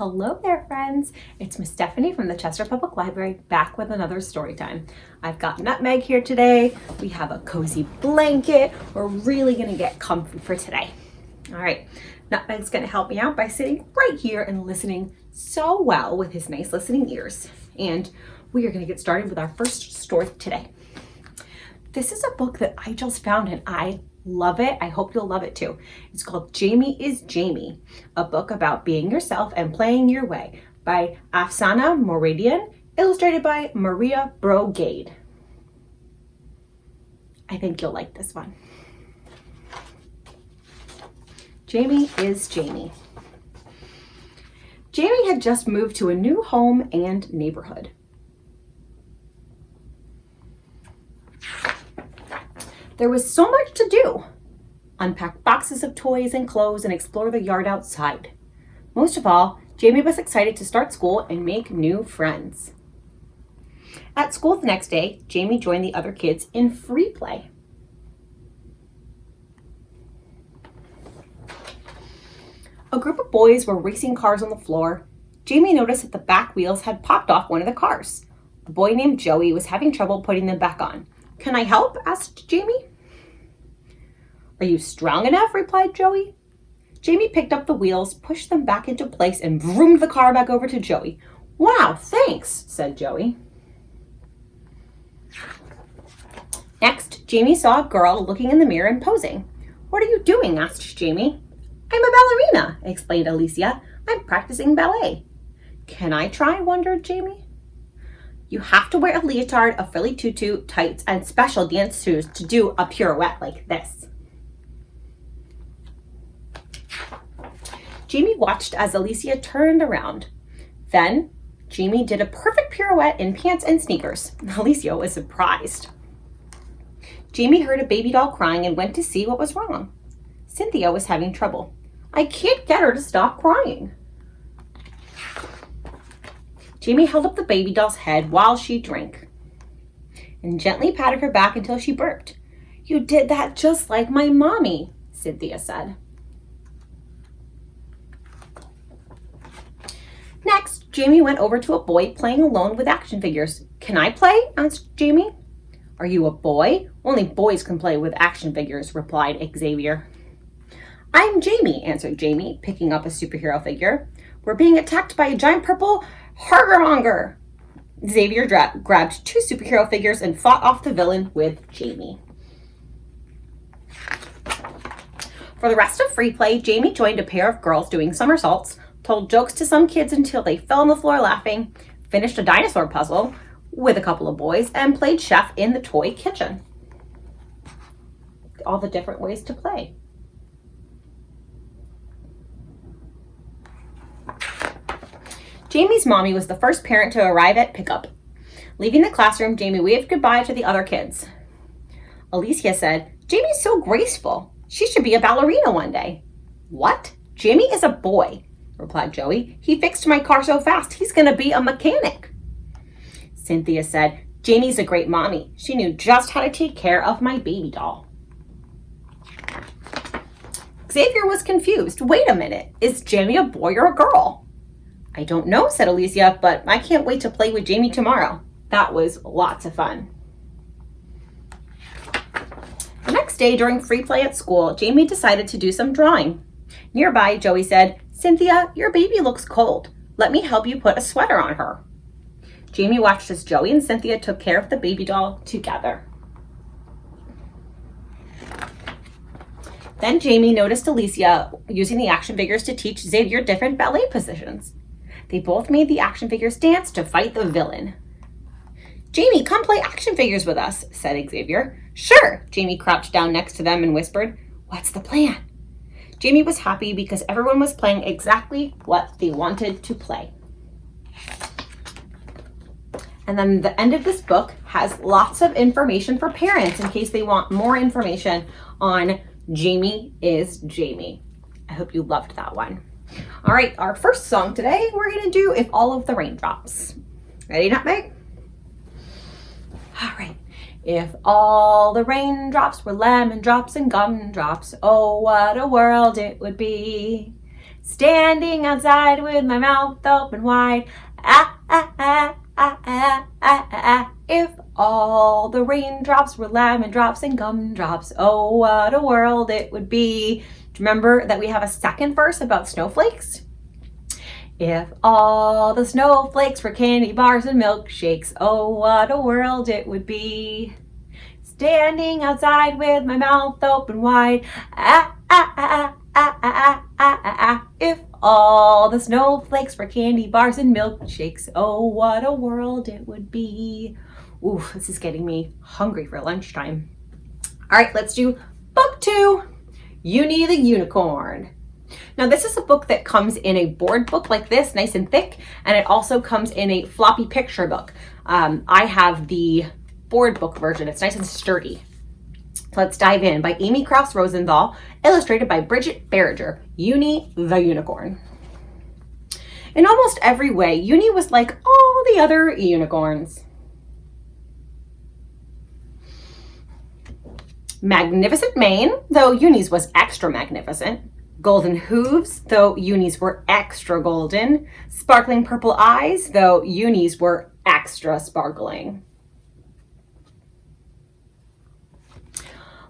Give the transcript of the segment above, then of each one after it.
Hello there, friends. It's Miss Stephanie from the Chester Public Library, back with another story time. I've got Nutmeg here today. We have a cozy blanket. We're really gonna get comfy for today. All right, Nutmeg's gonna help me out by sitting right here and listening so well with his nice listening ears. And we are gonna get started with our first story today. This is a book that I just found and I love it. I hope you'll love it too. It's called Jamie is Jamie, a book about being yourself and playing your way by Afsana Mouradian, illustrated by Maria Brogade. I think you'll like this one. Jamie is Jamie. Jamie had just moved to a new home and neighborhood. There was so much to do. Unpack boxes of toys and clothes and explore the yard outside. Most of all, Jamie was excited to start school and make new friends. At school the next day, Jamie joined the other kids in free play. A group of boys were racing cars on the floor. Jamie noticed that the back wheels had popped off one of the cars. A boy named Joey was having trouble putting them back on. "Can I help?" asked Jamie. "Are you strong enough?" replied Joey. Jamie picked up the wheels, pushed them back into place, and vroomed the car back over to Joey. "Wow, thanks," said Joey. Next, Jamie saw a girl looking in the mirror and posing. "What are you doing?" asked Jamie. "I'm a ballerina," explained Alicia. "I'm practicing ballet." "Can I try?" wondered Jamie. "You have to wear a leotard, a frilly tutu, tights, and special dance shoes to do a pirouette like this." Jamie watched as Alicia turned around. Then, Jamie did a perfect pirouette in pants and sneakers. Alicia was surprised. Jamie heard a baby doll crying and went to see what was wrong. Cynthia was having trouble. "I can't get her to stop crying." Jamie held up the baby doll's head while she drank and gently patted her back until she burped. "You did that just like my mommy," Cynthia said. Next, Jamie went over to a boy playing alone with action figures. "Can I play?" asked Jamie. "Are you a boy? Only boys can play with action figures," replied Xavier. "I'm Jamie," answered Jamie, picking up a superhero figure. "We're being attacked by a giant purple Hargermonger." Xavier grabbed two superhero figures and fought off the villain with Jamie. For the rest of free play, Jamie joined a pair of girls doing somersaults, told jokes to some kids until they fell on the floor laughing, finished a dinosaur puzzle with a couple of boys, and played chef in the toy kitchen. All the different ways to play. Jamie's mommy was the first parent to arrive at pickup. Leaving the classroom, Jamie waved goodbye to the other kids. Alicia said, "Jamie's so graceful. She should be a ballerina one day." "What? Jamie is a boy," replied Joey. "He fixed my car so fast, he's going to be a mechanic." Cynthia said, "Jamie's a great mommy. She knew just how to take care of my baby doll." Xavier was confused. "Wait a minute, is Jamie a boy or a girl?" "I don't know," said Alicia, "but I can't wait to play with Jamie tomorrow." That was lots of fun. The next day during free play at school, Jamie decided to do some drawing. Nearby, Joey said, "Cynthia, your baby looks cold. Let me help you put a sweater on her." Jamie watched as Joey and Cynthia took care of the baby doll together. Then Jamie noticed Alicia using the action figures to teach Xavier different ballet positions. They both made the action figures dance to fight the villain. "Jamie, come play action figures with us," said Xavier. "Sure." Jamie crouched down next to them and whispered, "What's the plan?" Jamie was happy because everyone was playing exactly what they wanted to play. And then the end of this book has lots of information for parents in case they want more information on Jamie is Jamie. I hope you loved that one. All right, our first song today, we're going to do If All of the Raindrops. Ready, Nutmeg? All right. If all the raindrops were lemon drops and gumdrops, oh, what a world it would be. Standing outside with my mouth open wide. Ah, ah, ah, ah, ah, ah, ah. If all the raindrops were lemon drops and gumdrops, oh, what a world it would be. Do you remember that we have a second verse about snowflakes? If all the snowflakes were candy bars and milkshakes, oh, what a world it would be. Standing outside with my mouth open wide. Ah, ah, ah, ah, ah, ah, ah, ah, ah. If all the snowflakes were candy bars and milkshakes, oh, what a world it would be. Ooh, this is getting me hungry for lunchtime. All right, let's do book 2, Uni the Unicorn. Now, this is a book that comes in a board book like this, nice and thick, and it also comes in a floppy picture book. I have the board book version. It's nice and sturdy. Let's dive in. By Amy Krauss Rosenthal, illustrated by Bridget Berriger, Uni the Unicorn. In almost every way, Uni was like all the other unicorns. Magnificent mane, though Uni's was extra magnificent. Golden hooves, though Uni's were extra golden. Sparkling purple eyes, though Uni's were extra sparkling.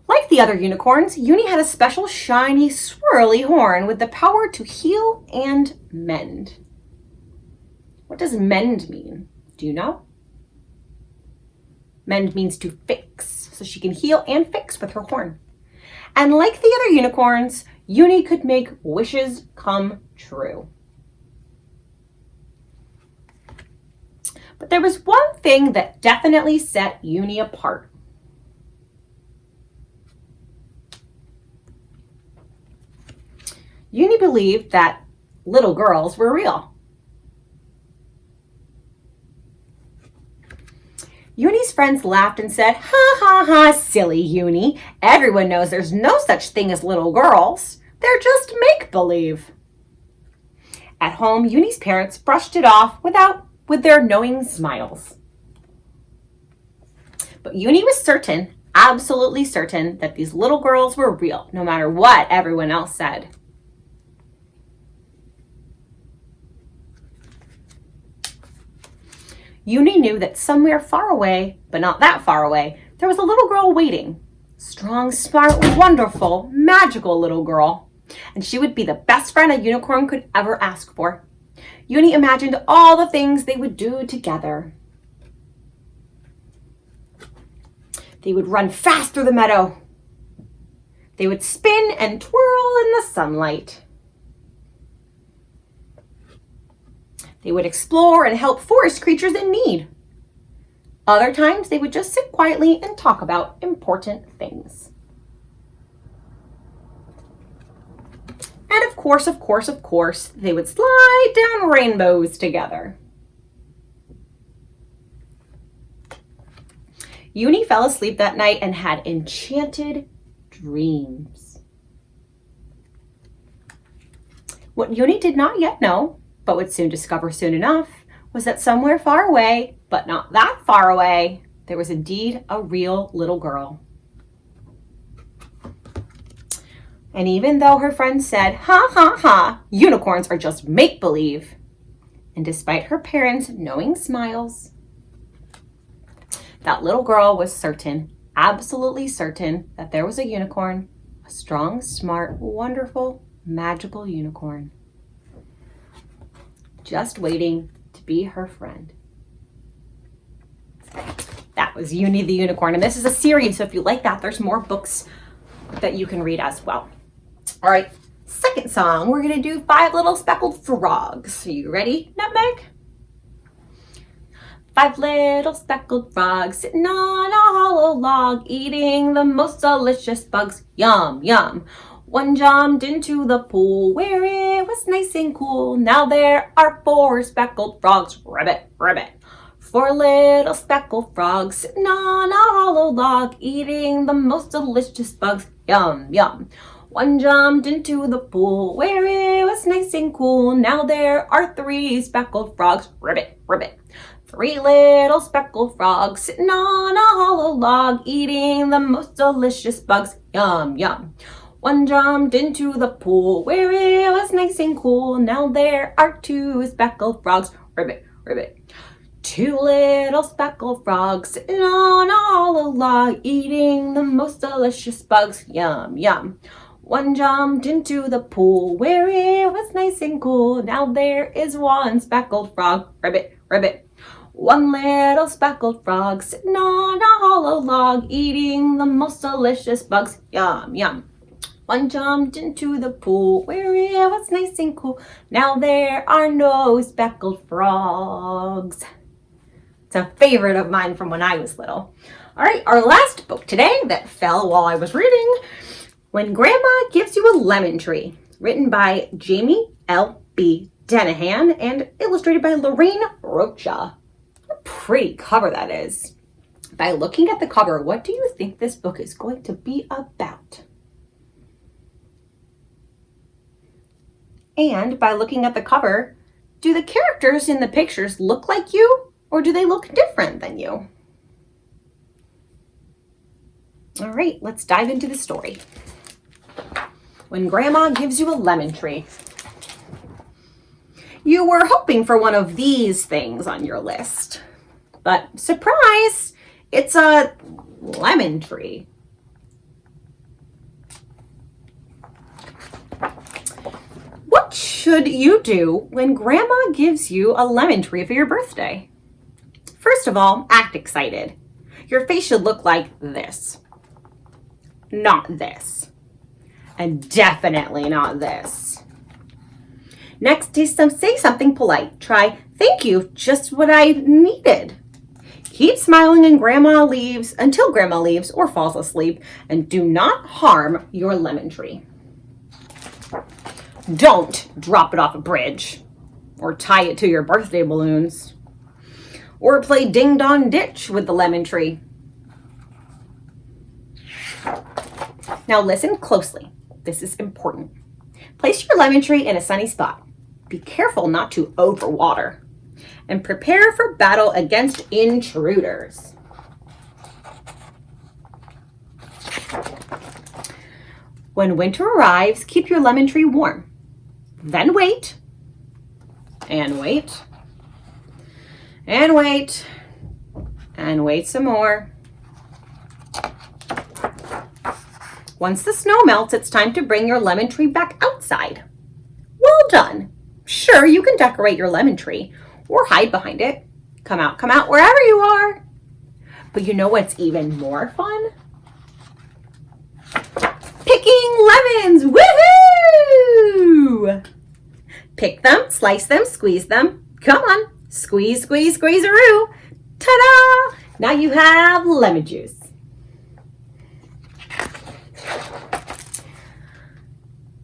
Like the other unicorns, Uni had a special shiny, swirly horn with the power to heal and mend. What does mend mean? Do you know? Mend means to fix, so she can heal and fix with her horn. And like the other unicorns, Uni could make wishes come true. But there was one thing that definitely set Uni apart. Uni believed that little girls were real. Uni's friends laughed and said, "Ha ha ha, silly Uni. Everyone knows there's no such thing as little girls. They're just make-believe." At home, Uni's parents brushed it off with their knowing smiles. But Uni was certain, absolutely certain, that these little girls were real, no matter what everyone else said. Uni knew that somewhere far away, but not that far away, there was a little girl waiting. Strong, smart, wonderful, magical little girl. And she would be the best friend a unicorn could ever ask for. Uni imagined all the things they would do together. They would run fast through the meadow. They would spin and twirl in the sunlight. They would explore and help forest creatures in need. Other times, they would just sit quietly and talk about important things. And of course, they would slide down rainbows together. Uni fell asleep that night and had enchanted dreams. What Uni did not yet know, but would soon discover soon enough, was that somewhere far away, but not that far away, there was indeed a real little girl. And even though her friends said, "Ha ha ha, unicorns are just make-believe," and despite her parents' knowing smiles, that little girl was certain, absolutely certain, that there was a unicorn, a strong, smart, wonderful, magical unicorn, just waiting to be her friend. That was Uni the Unicorn, and this is a series, so if you like that, there's more books that you can read as well. All right, second song, we're gonna do 5 Little Speckled Frogs. Are you ready, Nutmeg? 5 little speckled frogs sitting on a hollow log, eating the most delicious bugs. Yum, yum. One jumped into the pool where it was nice and cool. Now there are 4 speckled frogs. Ribbit, ribbit. 4 little speckled frogs sitting on a hollow log, eating the most delicious bugs. Yum, yum. One jumped into the pool where it was nice and cool. Now there are 3 speckled frogs. Ribbit, ribbit. 3 little speckled frogs sitting on a hollow log, eating the most delicious bugs. Yum, yum. One jumped into the pool where it was nice and cool. Now there are two speckled frogs. Ribbit, ribbit. Two little speckled frogs sitting on a hollow log, eating the most delicious bugs. Yum, yum. One jumped into the pool where it was nice and cool. Now there is one speckled frog. Ribbit, ribbit. One little speckled frog sitting on a hollow log, eating the most delicious bugs. Yum, yum. One jumped into the pool where it was nice and cool. Now there are no speckled frogs. It's a favorite of mine from when I was little. All right, our last book today that fell while I was reading, When Grandma Gives You a Lemon Tree, written by Jamie L.B. Dennehan and illustrated by Lorraine Rocha. What a pretty cover that is. By looking at the cover, what do you think this book is going to be about? And by looking at the cover, do the characters in the pictures look like you, or do they look different than you? All right, let's dive into the story. When Grandma Gives You a Lemon Tree. You were hoping for one of these things on your list, but surprise, it's a lemon tree. What should you do when Grandma gives you a lemon tree for your birthday? First of all, act excited. Your face should look like this. Not this. And definitely not this. Next, say something polite. Try, thank you, just what I needed. Keep smiling until Grandma leaves or falls asleep, and do not harm your lemon tree. Don't drop it off a bridge, or tie it to your birthday balloons, or play ding-dong ditch with the lemon tree. Now listen closely. This is important. Place your lemon tree in a sunny spot. Be careful not to overwater. And prepare for battle against intruders. When winter arrives, keep your lemon tree warm. Then wait, and wait, and wait, and wait some more. Once the snow melts, it's time to bring your lemon tree back outside. Well done. Sure, you can decorate your lemon tree or hide behind it. Come out wherever you are. But you know what's even more fun? Picking lemons! Woohoo! Pick them, slice them, squeeze them. Come on, squeeze, squeeze, squeeze-a-roo. Ta-da! Now you have lemon juice.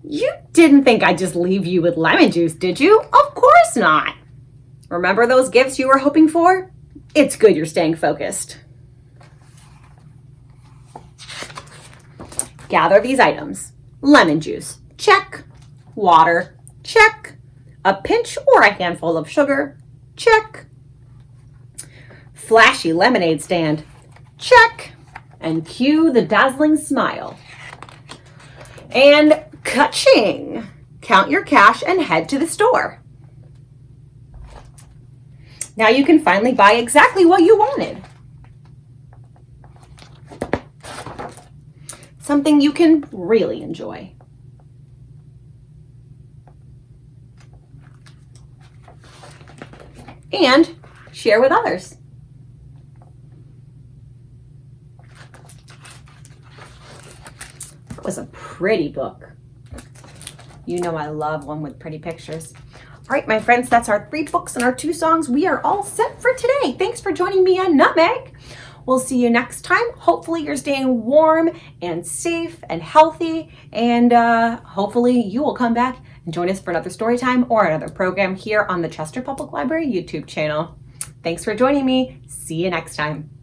You didn't think I'd just leave you with lemon juice, did you? Of course not. Remember those gifts you were hoping for? It's good you're staying focused. Gather these items. Lemon juice, check. Water, check. A pinch or a handful of sugar, check. Flashy lemonade stand, check. And cue the dazzling smile. And ka-ching! Count your cash and head to the store. Now you can finally buy exactly what you wanted. Something you can really enjoy. And share with others. It was a pretty book. You know I love one with pretty pictures. All right, my friends, that's our 3 books and our 2 songs. We are all set for today. Thanks for joining me on Nutmeg. We'll see you next time. Hopefully you're staying warm and safe and healthy, and hopefully you will come back and join us for another story time or another program here on the Chester Public Library YouTube channel. Thanks for joining me. See you next time.